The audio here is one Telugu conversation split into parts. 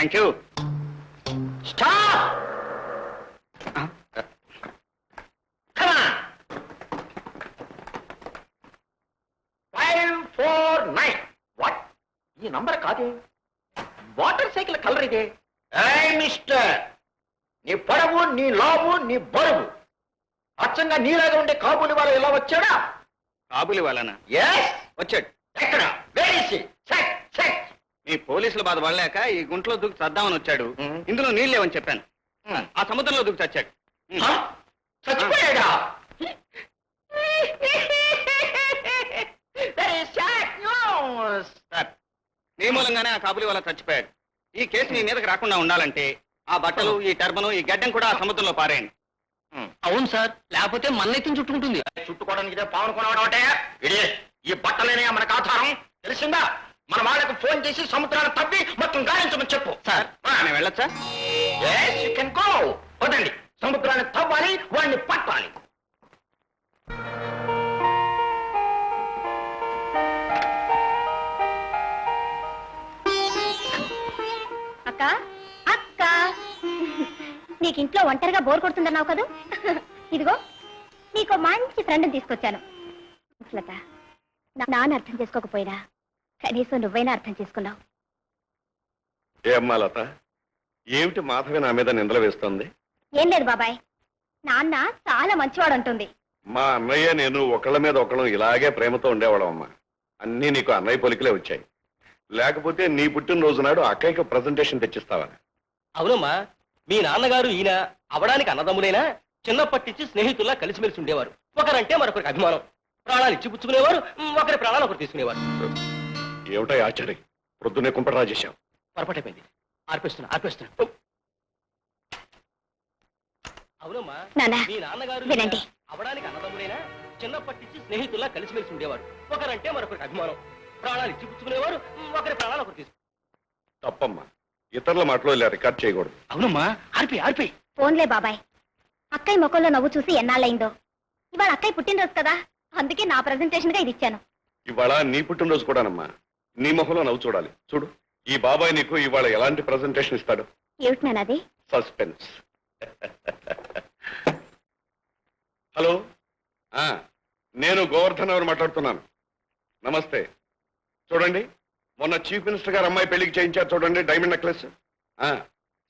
Thank you. Stop. Come on. 549. What? ఈ నంబర్ కాదే. వాటర్ సైకిల్ కలర్ ఇదే. మిస్టర్, నీ పొడవు, నీ లావు, నీ బరువు అచ్చంగా నీలాగా ఉండే కాబూలి వాళ్ళు ఎలా వచ్చాడా? కాబూలి వాళ్ళనా? ఎస్. వచ్చాడు. ఎక్కడ? వేరేసి సెట్ సెట్. మీ పోలీసుల బాధ పడలేక ఈ గుంటలో దూకి చద్దామని వచ్చాడు. ఇందులో నీళ్ళు లేవని చెప్పాను. ఆ సముద్రంలో దూకి చచ్చాడు. చచ్చిపోయాడా? సార్, నీ మూలంగానే ఆ కాబూలి వాళ్ళ చచ్చిపోయాడు. ఈ కేసు మీ మీదకి రాకుండా ఉండాలంటే ఆ బట్టలు, ఈ టర్బను, ఈ గడ్డం కూడా ఆ సముద్రంలో పారేయండి. అవును సార్, లేకపోతే మన్నెత్తిని చుట్టుకుంటుంది. చుట్టుకోవడానికి ఇదే పావును కొనవడం. ఇదే ఈ బట్టలేనే మనకు ఆధారం. తెలిసిందా? మన వాళ్ళకు ఫోన్ చేసి సముద్రాన్ని తవ్వి మొత్తం గాలించమని చెప్పు. సార్, నేను వెళ్ళొచ్చా? Yes, you can go. వదండి, సముద్రాన్ని తవ్వాలి, వాడిని పట్టాలి. అక్క అక్క, నీకు ఇంట్లో ఒంటరిగా బోర్ కొడుతుందన్నావు కదా, ఇదిగో నీకు మంచి ఫ్రెండ్ని తీసుకొచ్చాను. లత, నాన్న అర్థం చేసుకోకపోయినా కనీసం నువ్వైనా అర్థం చేసుకున్నావు. ఏమ్మా లత, ఏమిటి మాధవి నా మీద నిందలు వేస్తోంది? ఏం లేదు బాబాయ్, నాన్న చాలా మంచివాడు అంటుంది. మా అన్నయ్య నేను ఒకళ్ళ మీద ఒకళ్ళం ఇలాగే ప్రేమతో ఉండేవాళ్ళం అమ్మా. అన్నీ నీకు అన్నయ్య పొలికలే వచ్చాయి. లేకపోతే నీ పుట్టినరోజు నాడు అక్కయ్యకి ప్రజెంటేషన్ తెచ్చిస్తావా? అవునమ్మా, మీ నాన్నగారు ఈయన అవడానికి అన్నదమ్ములైనా చిన్నప్పటి నుంచి స్నేహితుల్లా కలిసిమెలిసి ఉండేవారు. ఒకరంటే మరొకరికి అభిమానం, ప్రాణాలు ఇచ్చి పుచ్చుకునేవారు, ఒకరి ప్రాణాలు ఒకరు తీసుకునేవారు. ఏమిటా ఆశ్చర్యం, ప్రొద్దునే కుంపటి రాజేశాం. పొరపాటైపోయింది, ఆర్పేస్తున్నా. అవునమ్మా, మీ నాన్నగారు వినండి. అవడానికి అన్నదమ్ములైనా చిన్నప్పటి నుంచి స్నేహితుల్లా కలిసిమెలిసి ఉండేవారు. ఒకరంటే మరొకరికి అభిమానం, ప్రాణాలు ఇచ్చి పుచ్చుకునేవారు, ఒకరి ప్రాణాలు ఒకరు తీసుకు. తప్పమ్మా, ఇతరుల మాటలో ఇలా రికార్డ్ చేయకూడదు. అవునమ్మా, ఆర్పి. ఫోన్లే బాబాయ్, అక్కయ్య ముఖంలో నవ్వు చూసి ఎన్నాళ్ళయిందో. ఇవాళ అక్కయ్య పుట్టినరోజు కదా, అందుకే నా ప్రెజెంటేషన్ గా ఇది ఇచ్చాను. ఇవాళ నీ పుట్టినరోజు కూడానమ్మా. నీ మొహంలో నవ్వు చూడాలి. చూడు, ఈ బాబాయ్ నీకు ఇవాళ ఎలాంటి ప్రజెంటేషన్ ఇస్తాడు? ఏమిటి నాన్నది? సస్పెన్స్. హలో, నేను గోవర్ధన్ ఎవరు మాట్లాడుతున్నాను. నమస్తే. చూడండి, మొన్న చీఫ్ మినిస్టర్ గారు అమ్మాయి పెళ్లికి చేయించారు చూడండి, డైమండ్ నెక్లెస్.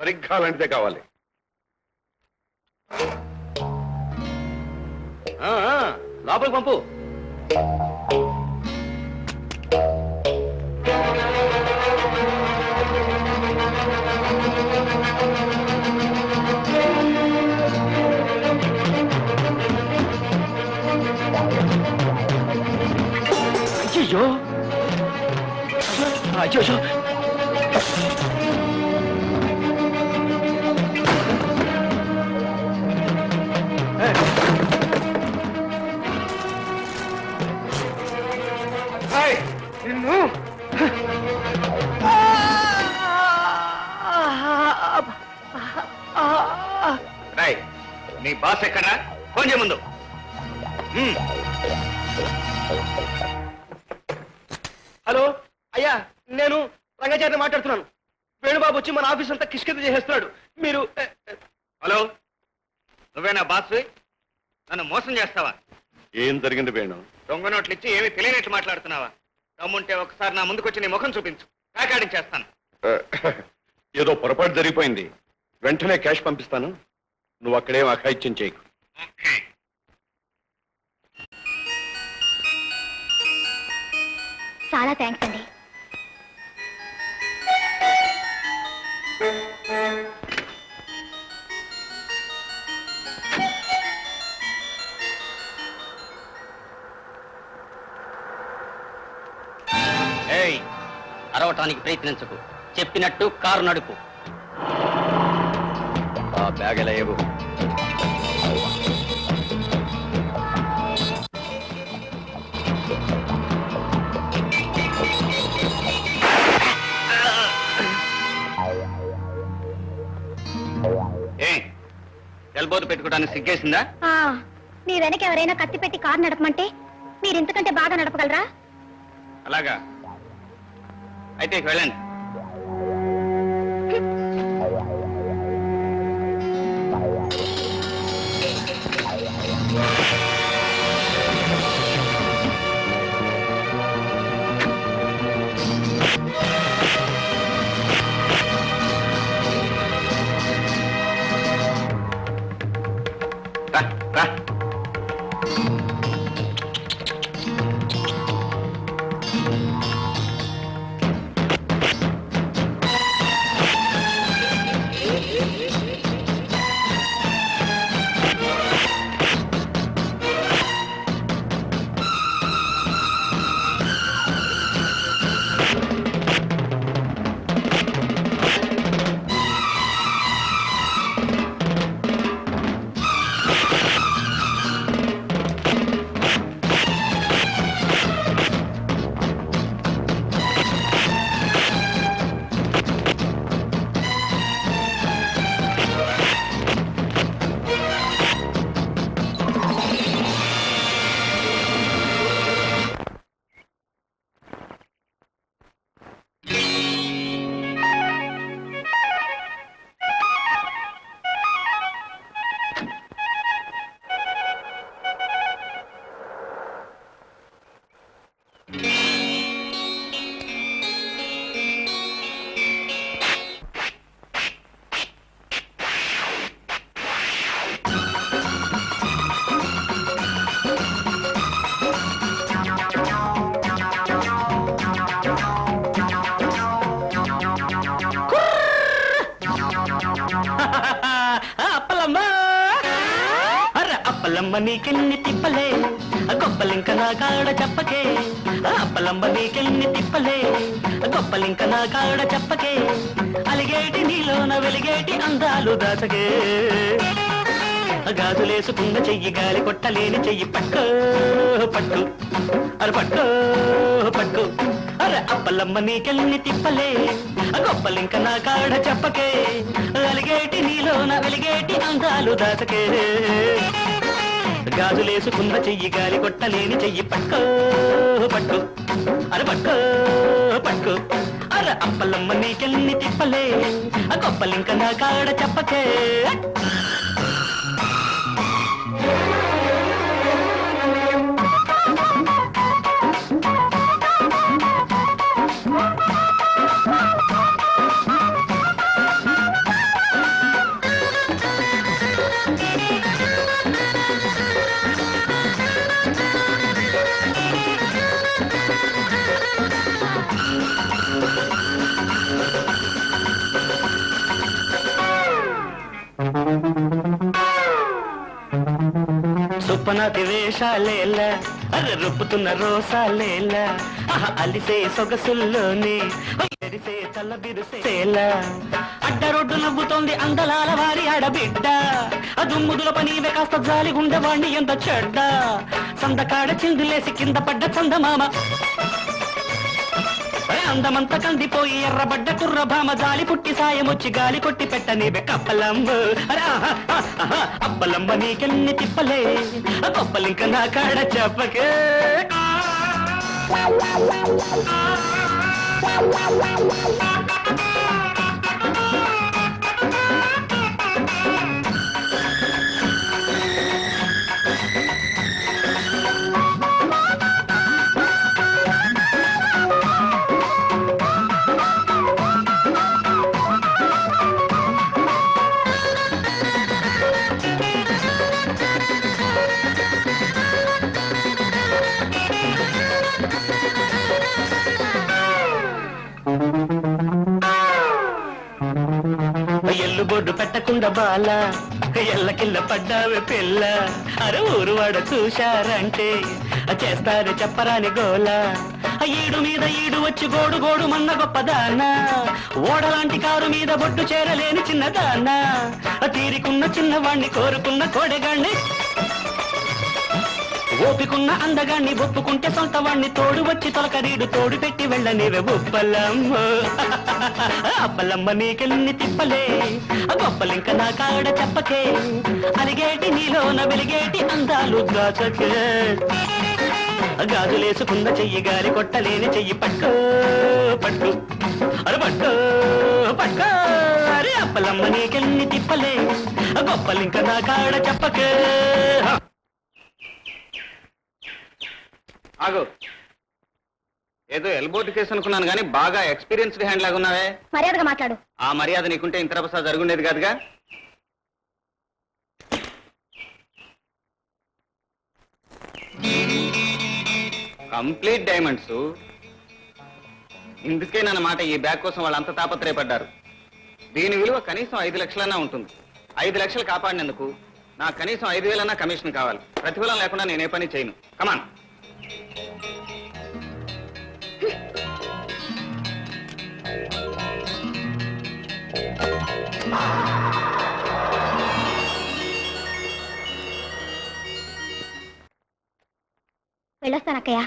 సరిగ్గా అలాంటిదే కావాలి. లోపలికి పంపు. అయ్యో, నిన్ను రాయ్, నీ బాస్ ఎక్కడా? ఫోన్ చేయ ముందు. హలో అయ్యా, నేను రంగచారిని మాట్లాడుతున్నాను. వేణుబాబు వచ్చి మన ఆఫీస్ అంతా కిష్కింద చేసేస్తున్నాడు. మీరు హలో, నువ్వేనా బాస్? నన్ను మోసం చేస్తావా? ఏం జరిగింది వేణు? దొంగ నోట్లు ఇచ్చి ఏమీ తెలియనట్లు మాట్లాడుతున్నావా? దమ్ముంటే ఒకసారి నా ముందుకొచ్చి నీ ముఖం చూపించు, కాకాడించేస్తాను. ఏదో పొరపాటు జరిగిపోయింది. వెంటనే క్యాష్ పంపిస్తాను. నువ్వు అక్కడేం అఘాయిత్యం చేయకు. చాలా థ్యాంక్స్ అండి. అరవటానికి ప్రయత్నించకు, చెప్పినట్టు కారు నడుపు. ఆ బ్యాగ్ ఎలా ఇవ్వు. ఎల్బోదు పెట్టుకోవడానికి సిగ్గేసిందా? మీ వెనక ఎవరైనా కత్తి పెట్టి కారు నడపమంటే మీరు ఇంతకంటే బాగా నడపగలరా? అలాగా, అయితే వెళ్ళండి. అప్పలమ్మ అరే అప్పలమ్మ నీకెన్ని తిప్పలే గొప్పలింక నా కాడ చెప్పకే అప్పలమ్మ నీకెన్ని తిప్పలే గొప్పలింక నా కాడ చెప్పకే అలిగేటి నీలోన వెలిగేటి అందాలు దాచకే గాజులేసుకున్న చెయ్యి గాలి కొట్టలేని చెయ్యి పట్టు పట్టు అరే పట్టు పట్టు అరే అప్పలమ్మ నీకెన్ని తిప్పలే గొప్పలింక నా కాడ చెప్పకే అలిగేటి నీలోన వెలిగేటి అందాలు దాచకే గాజులేసుకున్న చెయ్యి గాలి కొట్టలేని చెయ్యి పట్టు పట్టు అరే పట్టు పట్టు అరే అప్పలమ్మ నీకెన్ని తిప్పలే గొప్పలింక నా కాడ చెప్పకే సుప్పనాతి వేషాలేల అర్ర రుప్పుతున్న రోసాలేల అలిసే సొగసుల్లోని ఎరిసే చల్ల బిరుసేల అడ్డ రోడ్డు నవ్వుతోంది అందలాల వారి ఆడబిడ్డ దుమ్ముదుల పనీవే కాస్త జాలి గుండెవాణ్ణి ఎంత చెడ్డ సందకాడ చిందులేసి కింద పడ్డ చందమామ అందమంతా కందిపోయి ఎర్రబడ్డ కుర్రభామ జాలి పుట్టి సాయమొచ్చి గాలి కొట్టి పెట్టనివే కప్పలంబ అప్పలంబ నీకెన్ని తిప్పలే గొప్పలింక నా కాడ చెప్పకే ఎల్లుబొడ్డు పెట్టకుండా బాల ఎల్లకిల్ల పడ్డావే పిల్ల అరే ఊరు వాడ చూశారంటే చేస్తారు చెప్పరాని గోల ఈడు మీద ఈడు వచ్చి గోడు గోడు మన్న గొప్పదానా ఓడలాంటి కారు మీద బొడ్డు చేరలేని చిన్నదానా తీరికున్న చిన్నవాణ్ణి కోరుకున్న కోడెగాణ్ణి ఓపికున్న అందగాన్ని ఒప్పుకుంటే సొంత వాణ్ణి తోడు వచ్చి తొలకరీడు తోడు పెట్టి వెళ్ళనివే ఉప్పలమ్మ అప్పలమ్మ నీకెన్ని తిప్పలే గొప్పలింక నా కాడ చెప్పకే అలిగేటి నీలోన వెలిగేటి అందాలు దాచకే గాజులేసుకున్న చెయ్యి గాలి కొట్టలేని చెయ్యి పట్టు పట్టు అరే పట్టు పట్టు అరే అప్పలమ్మ నీకెన్ని తిప్పలే గొప్పలింక నా కాడ చెప్పకే ఆగు ఏదో ఎల్బోర్డ్ కేసు అనుకున్నాను కానీ బాగా ఎక్స్పీరియన్స్డ్ హ్యాండ్ లాగా ఉన్నావే మర్యాదగా మాట్లాడు ఆ మర్యాద నీకుంటే ఇంత రభస జరుగుండేది కాదుగా కంప్లీట్ డైమండ్స్ ఇందుకే నన్నమాట ఈ బ్యాగ్ కోసం వాళ్ళంత తాపత్రయపడ్డారు దీని విలువ కనీసం 5 లక్షలన్నా ఉంటుంది 5 లక్షలు కాపాడినందుకు నాకు కనీసం 5,000 కమిషన్ కావాలి ప్రతిఫలం లేకుండా నేనే పని చేయను కమాన్ వెళ్ళొస్తానక్కయ్య